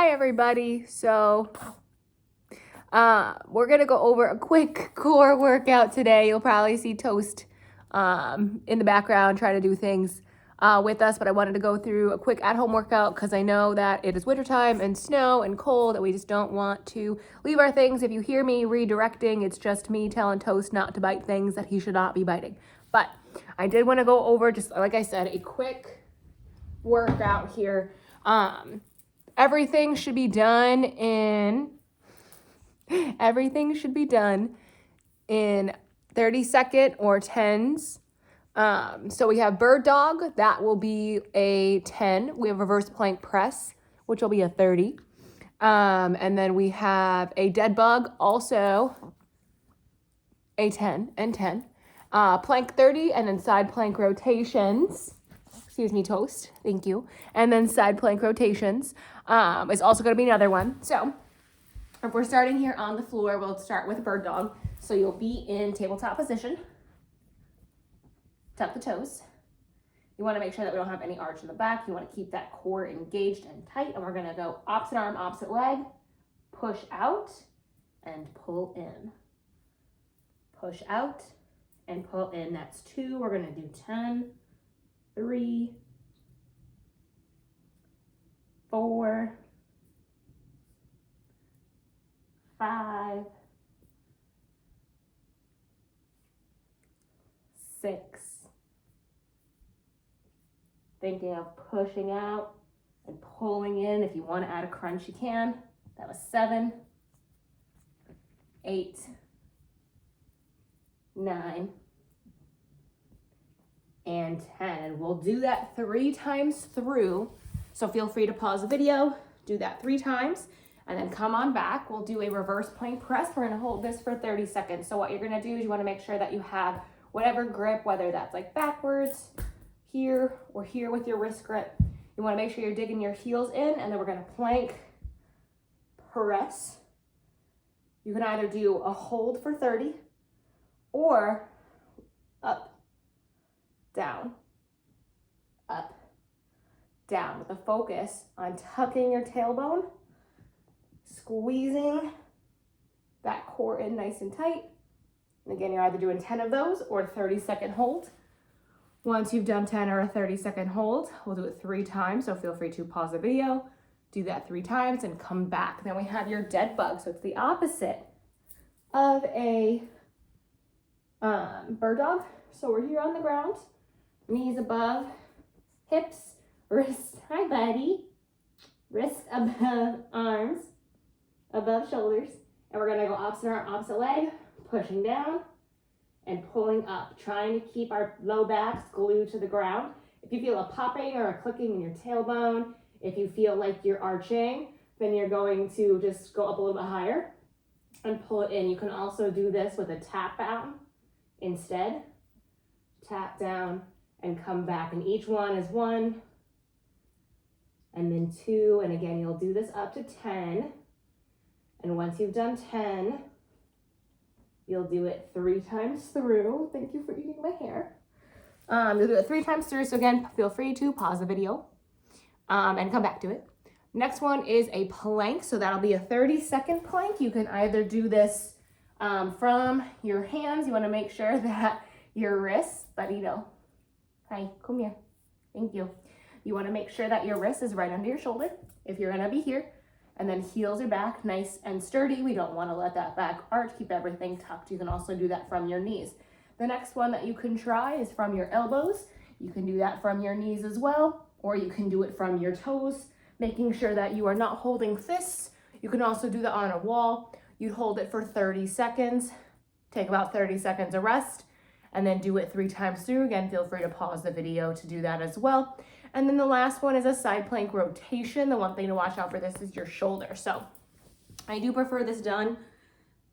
Hi everybody. So we're gonna go over a quick core workout today. You'll probably see Toast in the background trying to do things with us, but I wanted to go through a quick at-home workout because I know that it is wintertime and snow and cold and we just don't want to leave our things. If you hear me redirecting, it's just me telling Toast not to bite things that he should not be biting. But I did want to go over, just like I said, a quick workout here. Everything should be done in 30-second or 10s. So we have bird dog, that will be a 10. We have reverse plank press, which will be a 30. And then we have a dead bug, also a 10 and 10. Plank 30, and then side plank rotations. Excuse me, Toast. Thank you. And then side plank rotations is also going to be another one. So if we're starting here on the floor, we'll start with bird dog. So you'll be in tabletop position. Tuck the toes. You want to make sure that we don't have any arch in the back. You want to keep that core engaged and tight. And we're going to go opposite arm, opposite leg. Push out and pull in. Push out and pull in. That's 2. We're going to do 10. 3, 4, 5, 6. Thinking of pushing out and pulling in. If you want to add a crunch, you can. That was 7, 8, 9, and 10. And we'll do that 3 times through. So feel free to pause the video, do that 3 times, and then come on back. We'll do a reverse plank press. We're gonna hold this for 30 seconds. So what you're gonna do is you wanna make sure that you have whatever grip, whether that's like backwards, here, or here with your wrist grip. You wanna make sure you're digging your heels in, and then we're gonna plank press. You can either do a hold for 30 or up, down, up, down, with a focus on tucking your tailbone, squeezing that core in nice and tight. And again, you're either doing 10 of those or a 30-second hold. Once you've done 10 or a 30-second hold, we'll do it 3 times. So feel free to pause the video, do that 3 times, and come back. Then we have your dead bug. So it's the opposite of a bird dog. So we're here on the ground. Knees above, hips, wrists, hi buddy, wrists above arms, above shoulders, and we're gonna go opposite arm, opposite leg, pushing down and pulling up, trying to keep our low backs glued to the ground. If you feel a popping or a clicking in your tailbone, if you feel like you're arching, then you're going to just go up a little bit higher and pull it in. You can also do this with a tap down instead. Tap down and come back, and each one is 1 and then 2, and again you'll do this up to 10, and once you've done 10 you'll do it 3 times through. Thank you for eating my hair. You'll do it 3 times through. So again, feel free to pause the video and come back to it. Next one is a plank, so that'll be a 30-second plank. You can either do this from your hands. You want to make sure that your wrists, Buddy-do. Hi, come here. Thank you. You want to make sure that your wrist is right under your shoulder if you're going to be here. And then heels are back, nice and sturdy. We don't want to let that back arch. Keep everything tucked. You can also do that from your knees. The next one that you can try is from your elbows. You can do that from your knees as well, or you can do it from your toes, making sure that you are not holding fists. You can also do that on a wall. You'd hold it for 30 seconds, take about 30 seconds of rest, and then do it 3 times through. Again, feel free to pause the video to do that as well. And then the last one is a side plank rotation. The one thing to watch out for this is your shoulder. So I do prefer this done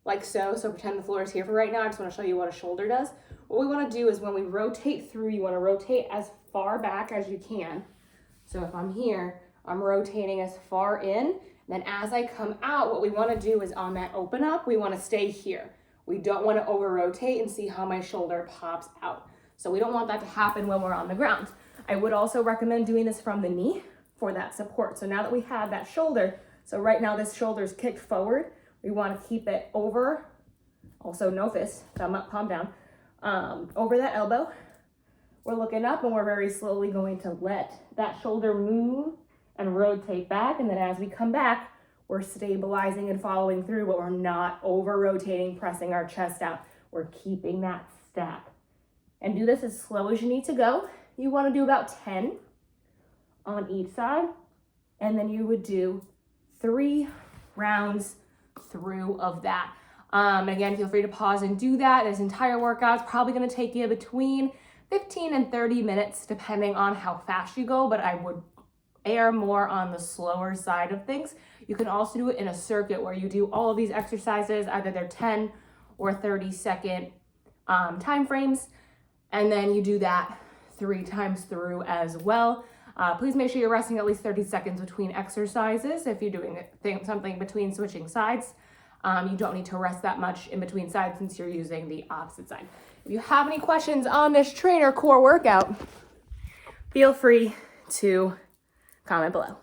like so. So pretend the floor is here for right now. I just want to show you what a shoulder does. What we want to do is when we rotate through, you want to rotate as far back as you can. So if I'm here, I'm rotating as far in. Then as I come out, what we want to do is on that open up, we want to stay here. We don't want to over rotate and see how my shoulder pops out. So we don't want that to happen when we're on the ground. I would also recommend doing this from the knee for that support. So now that we have that shoulder, So right now this shoulder's kicked forward. We want to keep it over, also no fist, thumb up, palm down, over that elbow. We're looking up and we're very slowly going to let that shoulder move and rotate back. And then as we come back, we're stabilizing and following through, but we're not over rotating, pressing our chest out. We're keeping that stack. And do this as slow as you need to go. You want to do about 10 on each side. And then you would do 3 rounds through of that. Again, feel free to pause and do that. This entire workout's probably going to take you between 15 and 30 minutes, depending on how fast you go, but I would err more on the slower side of things. You can also do it in a circuit where you do all of these exercises, either they're 10 or 30-second time frames, and then you do that 3 times through as well. Please make sure you're resting at least 30 seconds between exercises. If you're doing something between switching sides, you don't need to rest that much in between sides since you're using the opposite side. If you have any questions on this trainer core workout, feel free to comment below.